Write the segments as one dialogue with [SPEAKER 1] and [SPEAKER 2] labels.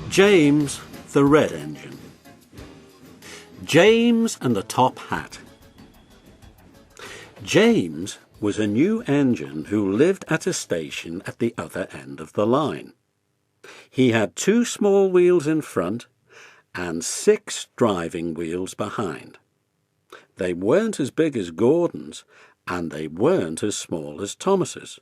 [SPEAKER 1] James the Red Engine. James and the Top Hat. James was a new engine who lived at a station at the other end of the line. He had 2 small wheels in front and 6 driving wheels behind. They weren't as big as Gordon's, and they weren't as small as Thomas's.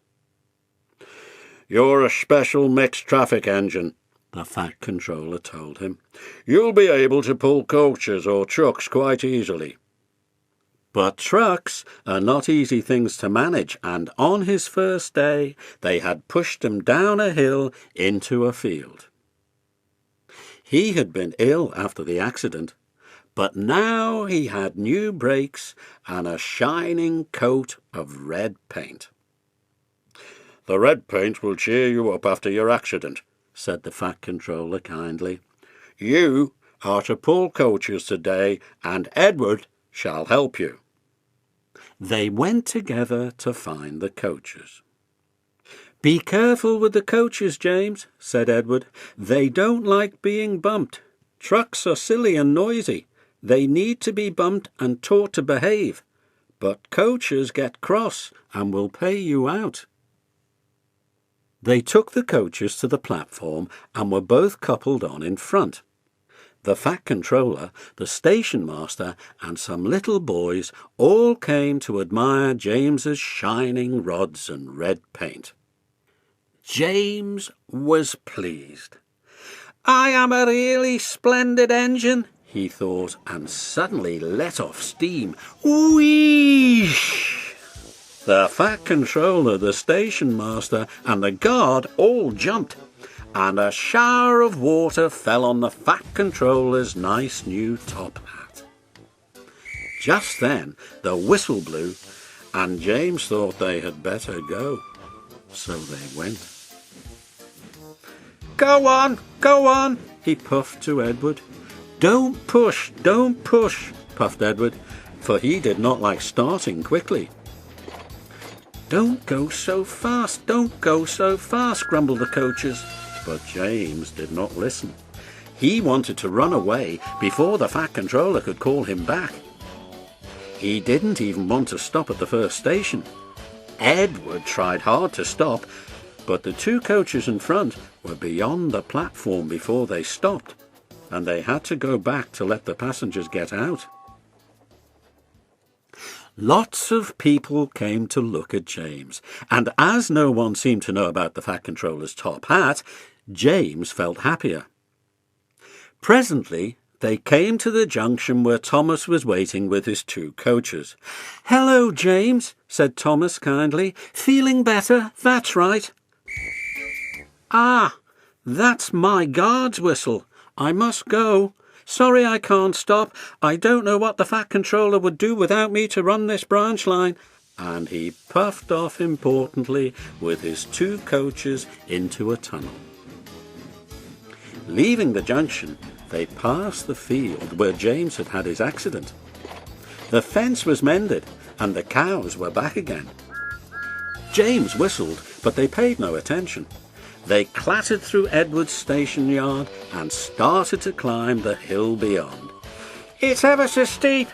[SPEAKER 1] "You're a special mixed traffic engine," the Fat Controller told him. "You'll be able to pull coaches or trucks quite easily." But trucks are not easy things to manage, and on his first day they had pushed him down a hill into a field. He had been ill after the accident, but now he had new brakes and a shining coat of red paint. "The red paint will cheer you up after your accident," said the Fat Controller kindly. "You are to pull coaches today, and Edward shall help you." They went together to find the coaches. "Be careful with the coaches, James," said Edward. "They don't like being bumped. Trucks are silly and noisy. They need to be bumped and taught to behave. But coaches get cross and will pay you out." They took the coaches to the platform and were both coupled on in front. The Fat Controller, the station master, and some little boys all came to admire James's shining rods and red paint. James was pleased. "I am a really splendid engine," he thought, and suddenly let off steam. Whoosh! The Fat Controller, the station master, and the guard all jumped, and a shower of water fell on the Fat Controller's nice new top hat. Just then the whistle blew, and James thought they had better go, so they went. Go on," he puffed to Edward. Don't push," puffed Edward, for he did not like starting quickly. Don't go so fast, grumbled the coaches. But James did not listen. He wanted to run away before the Fat Controller could call him back. He didn't even want to stop at the first station. Edward tried hard to stop, but the 2 coaches in front were beyond the platform before they stopped, and they had to go back to let the passengers get out. Lots of people came to look at James, and as no one seemed to know about the Fat Controller's top hat, James felt happier. Presently they came to the junction where Thomas was waiting with his 2 coaches. "Hello, James," said Thomas kindly. "Feeling better? That's right." "Ah, that's my guard's whistle. I must go. Sorry I can't stop. I don't know what the Fat Controller would do without me to run this branch line." And he puffed off importantly with his 2 coaches into a tunnel. Leaving the junction, they passed the field where James had had his accident. The fence was mended, and the cows were back again. James whistled, but they paid no attention. They clattered through Edward's station yard and started to climb the hill beyond. It's ever so steep,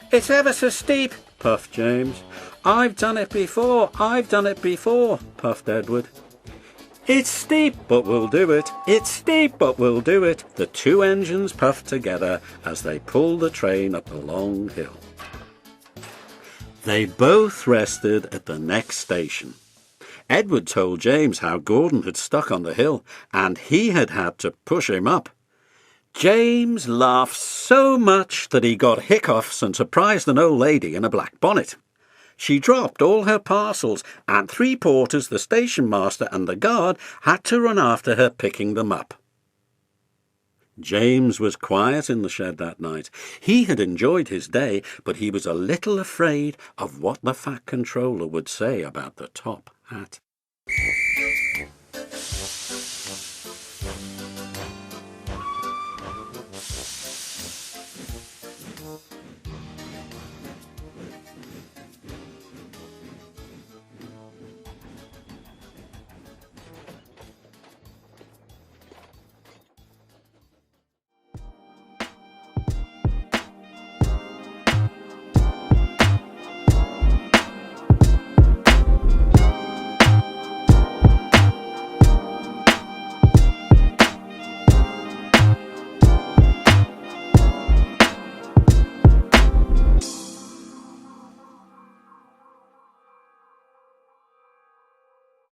[SPEAKER 1] puffed James. I've done it before, puffed Edward. It's steep, but we'll do it. The 2 engines puffed together as they pulled the train up a long hill. They both rested at the next station. Edward told James how Gordon had stuck on the hill, and he had had to push him up. James laughed so much that he got hiccoughs and surprised an old lady in a black bonnet. She dropped all her parcels, and 3 porters, the station master and the guard, had to run after her picking them up. James was quiet in the shed that night. He had enjoyed his day, but he was a little afraid of what the Fat Controller would say about the top hat.